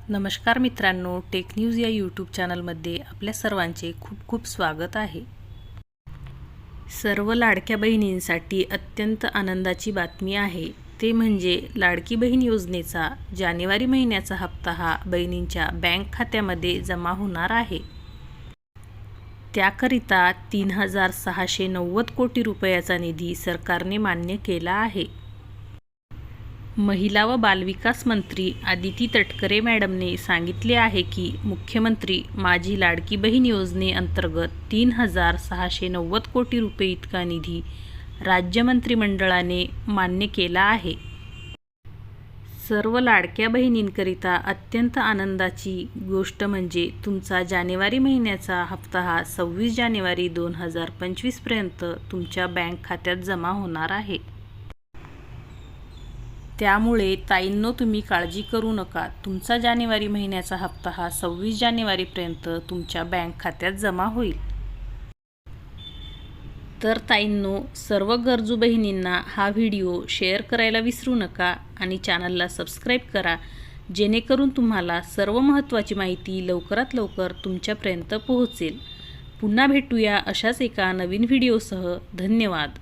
नमस्कार मित्रांनो, tech news या यूट्यूब चॅनलमध्ये आपल्या सर्वांचे खूप खूप स्वागत आहे। सर्व लाडक्या बहिणींसाठी अत्यंत आनंदाची बातमी आहे। ते म्हणजे लाडकी बहीण योजनेचा जानेवारी महिन्याचा हप्ता हा बहिणींच्या बँक खात्यामध्ये जमा होणार आहे। त्याकरिता 3690 कोटी रुपयाचा निधी सरकारने मान्य केला आहे। महिला व बालविकास मंत्री आदिती तटकरे मॅडमने सांगितले आहे की मुख्यमंत्री माझी लाडकी बहीण योजनेअंतर्गत 3690 कोटी रुपये इतका निधी राज्य मंत्रिमंडळाने मान्य केला आहे। सर्व लाडक्या बहिणींकरिता अत्यंत आनंदाची गोष्ट म्हणजे तुमचा जानेवारी महिन्याचा हप्ता हा 26 जानेवारी 2025 पर्यंत तुमच्या बँक खात्यात जमा होणार आहे। त्यामुळे ताईंनो, तुम्ही काळजी करू नका। तुमचा जानेवारी महिन्याचा हप्ता हा 26 जानेवारीपर्यंत तुमच्या बँक खात्यात जमा होईल। तर ताईंनो, सर्व गरजू बहिणींना हा व्हिडिओ शेअर करायला विसरू नका आणि चॅनलला सबस्क्राईब करा, जेणेकरून तुम्हाला सर्व महत्त्वाची माहिती लवकरात लवकर तुमच्यापर्यंत पोहोचेल। पुन्हा भेटूया अशाच एका नवीन व्हिडिओसह। धन्यवाद।